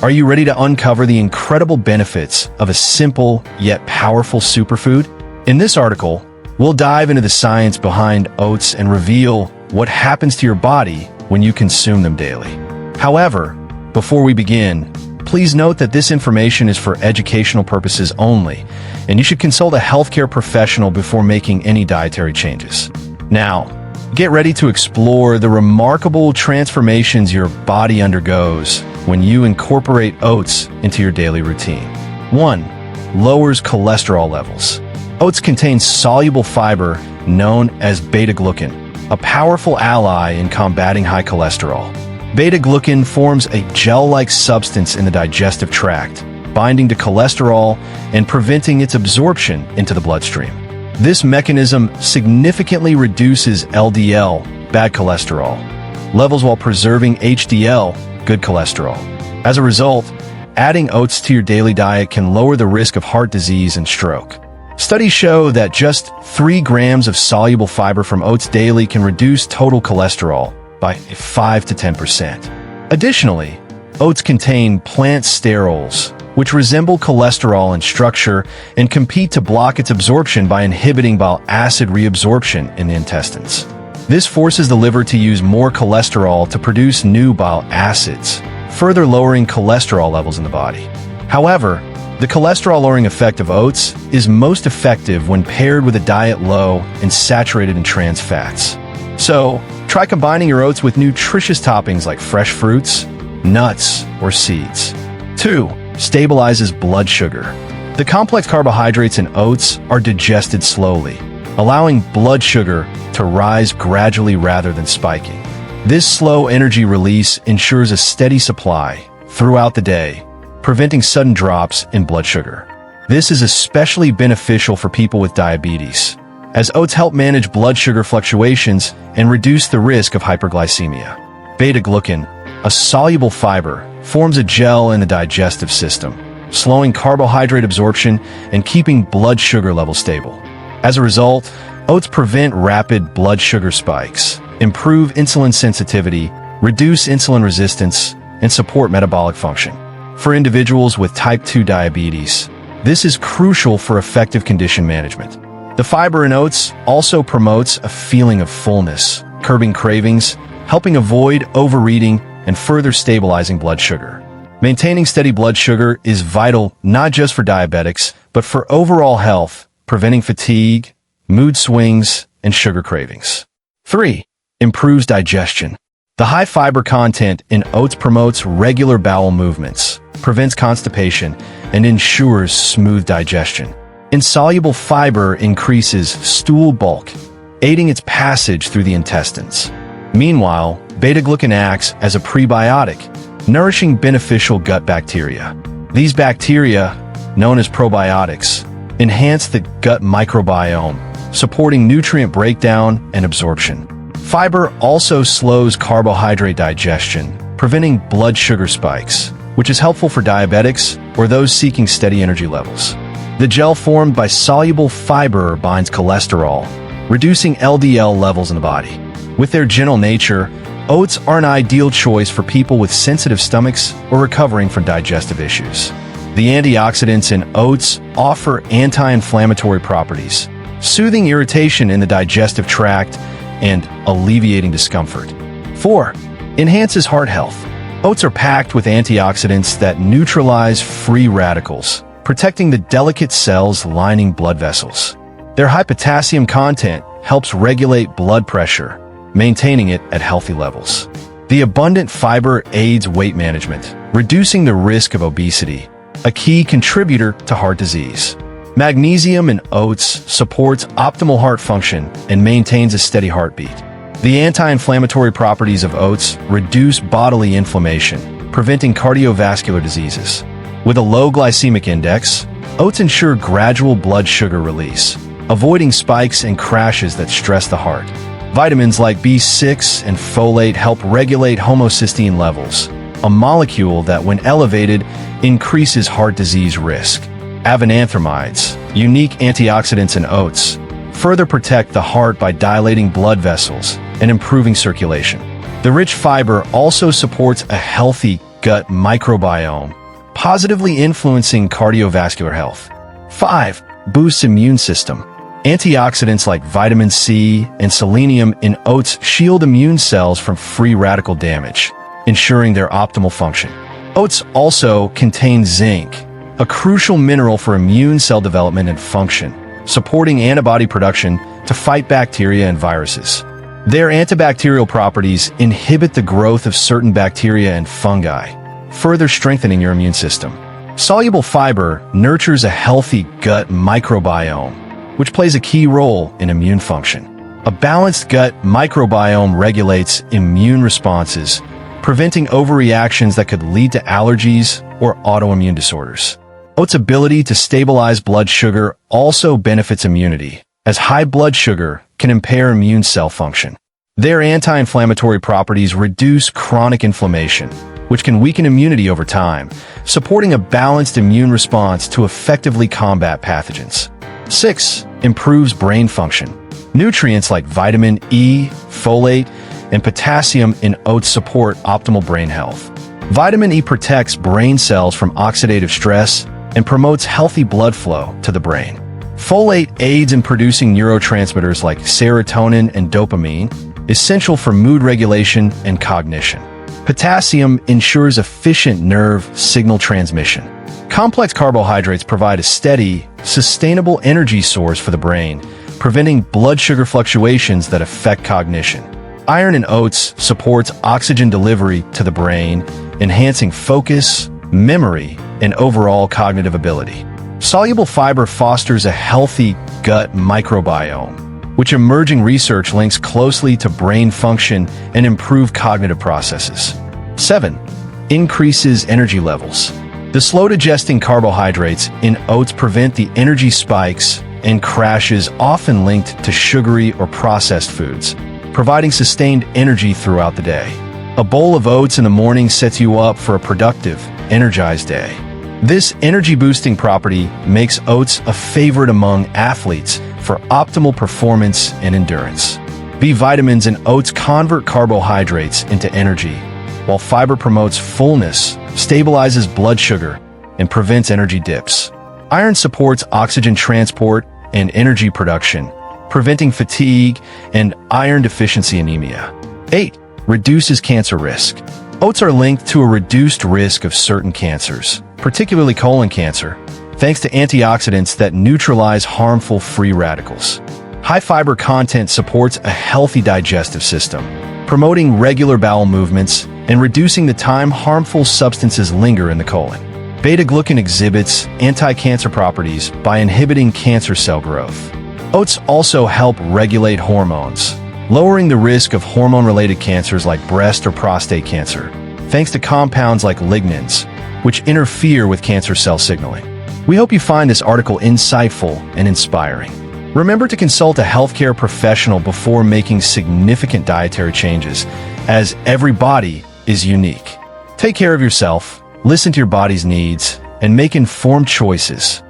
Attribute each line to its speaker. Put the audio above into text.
Speaker 1: Are you ready to uncover the incredible benefits of a simple yet powerful superfood? In this article, we'll dive into the science behind oats and reveal what happens to your body when you consume them daily. However, before we begin, please note that this information is for educational purposes only, and you should consult a healthcare professional before making any dietary changes. Now, get ready to explore the remarkable transformations your body undergoes when you incorporate oats into your daily routine. 1. Lowers cholesterol levels. Oats contain soluble fiber known as beta-glucan, a powerful ally in combating high cholesterol. Beta-glucan forms a gel-like substance in the digestive tract, binding to cholesterol and preventing its absorption into the bloodstream. This mechanism significantly reduces LDL, bad cholesterol, levels while preserving HDL, good cholesterol. As a result, adding oats to your daily diet can lower the risk of heart disease and stroke. Studies show that just 3 grams of soluble fiber from oats daily can reduce total cholesterol by 5 to 10%. Additionally, oats contain plant sterols, which resemble cholesterol in structure and compete to block its absorption by inhibiting bile acid reabsorption in the intestines. This forces the liver to use more cholesterol to produce new bile acids, further lowering cholesterol levels in the body. However, the cholesterol-lowering effect of oats is most effective when paired with a diet low in saturated and trans fats. So, try combining your oats with nutritious toppings like fresh fruits, nuts, or seeds. 2. Stabilizes blood sugar. The complex carbohydrates in oats are digested slowly, allowing blood sugar to rise gradually rather than spiking. This slow energy release ensures a steady supply throughout the day, preventing sudden drops in blood sugar. This is especially beneficial for people with diabetes, as oats help manage blood sugar fluctuations and reduce the risk of hyperglycemia. Beta-glucan, a soluble fiber, forms a gel in the digestive system, slowing carbohydrate absorption and keeping blood sugar levels stable. As a result, oats prevent rapid blood sugar spikes, improve insulin sensitivity, reduce insulin resistance, and support metabolic function. For individuals with type 2 diabetes, this is crucial for effective condition management. The fiber in oats also promotes a feeling of fullness, curbing cravings, helping avoid overeating, and further stabilizing blood sugar. Maintaining steady blood sugar is vital not just for diabetics, but for overall health, preventing fatigue, mood swings, and sugar cravings. 3. Improves digestion. The high fiber content in oats promotes regular bowel movements, prevents constipation, and ensures smooth digestion. Insoluble fiber increases stool bulk, aiding its passage through the intestines. Meanwhile, beta-glucan acts as a prebiotic, nourishing beneficial gut bacteria. These bacteria, known as probiotics, enhance the gut microbiome, supporting nutrient breakdown and absorption. Fiber also slows carbohydrate digestion, preventing blood sugar spikes, which is helpful for diabetics or those seeking steady energy levels. The gel formed by soluble fiber binds cholesterol, reducing LDL levels in the body. With their gentle nature, oats are an ideal choice for people with sensitive stomachs or recovering from digestive issues. The antioxidants in oats offer anti-inflammatory properties, soothing irritation in the digestive tract and alleviating discomfort. 4. Enhances heart health. Oats are packed with antioxidants that neutralize free radicals, protecting the delicate cells lining blood vessels. Their high potassium content helps regulate blood pressure, maintaining it at healthy levels. The abundant fiber aids weight management, reducing the risk of obesity, a key contributor to heart disease. Magnesium in oats supports optimal heart function and maintains a steady heartbeat. The anti-inflammatory properties of oats reduce bodily inflammation, preventing cardiovascular diseases. With a low glycemic index, oats ensure gradual blood sugar release, avoiding spikes and crashes that stress the heart. Vitamins like B6 and folate help regulate homocysteine levels, a molecule that, when elevated, increases heart disease risk. Avenanthramides, unique antioxidants in oats, further protect the heart by dilating blood vessels and improving circulation. The rich fiber also supports a healthy gut microbiome, positively influencing cardiovascular health. 5. Boosts immune system. Antioxidants like vitamin C and selenium in oats shield immune cells from free radical damage, ensuring their optimal function. Oats also contain zinc, a crucial mineral for immune cell development and function, supporting antibody production to fight bacteria and viruses. Their antibacterial properties inhibit the growth of certain bacteria and fungi, further strengthening your immune system. Soluble fiber nurtures a healthy gut microbiome, which plays a key role in immune function. A balanced gut microbiome regulates immune responses, preventing overreactions that could lead to allergies or autoimmune disorders. Oats' ability to stabilize blood sugar also benefits immunity, as high blood sugar can impair immune cell function. Their anti-inflammatory properties reduce chronic inflammation, which can weaken immunity over time, supporting a balanced immune response to effectively combat pathogens. 6. Improves brain function. Nutrients like vitamin E, folate, and potassium in oats support optimal brain health. Vitamin E protects brain cells from oxidative stress and promotes healthy blood flow to the brain. Folate aids in producing neurotransmitters like serotonin and dopamine, essential for mood regulation and cognition. Potassium ensures efficient nerve signal transmission. Complex carbohydrates provide a steady, sustainable energy source for the brain, preventing blood sugar fluctuations that affect cognition. Iron in oats supports oxygen delivery to the brain, enhancing focus, memory, and overall cognitive ability. Soluble fiber fosters a healthy gut microbiome, which emerging research links closely to brain function and improved cognitive processes. 7. Increases energy levels. The slow-digesting carbohydrates in oats prevent the energy spikes and crashes often linked to sugary or processed foods, providing sustained energy throughout the day. A bowl of oats in the morning sets you up for a productive, energized day. This energy-boosting property makes oats a favorite among athletes for optimal performance and endurance. B vitamins in oats convert carbohydrates into energy, while fiber promotes fullness, stabilizes blood sugar, and prevents energy dips. Iron supports oxygen transport and energy production, preventing fatigue and iron deficiency anemia. 8. Reduces cancer risk. Oats are linked to a reduced risk of certain cancers, particularly colon cancer, thanks to antioxidants that neutralize harmful free radicals. High fiber content supports a healthy digestive system, promoting regular bowel movements and reducing the time harmful substances linger in the colon. Beta-glucan exhibits anti-cancer properties by inhibiting cancer cell growth. Oats also help regulate hormones, lowering the risk of hormone-related cancers like breast or prostate cancer, thanks to compounds like lignans, which interfere with cancer cell signaling. We hope you find this article insightful and inspiring. Remember to consult a healthcare professional before making significant dietary changes, as every body is unique. Take care of yourself, listen to your body's needs, and make informed choices.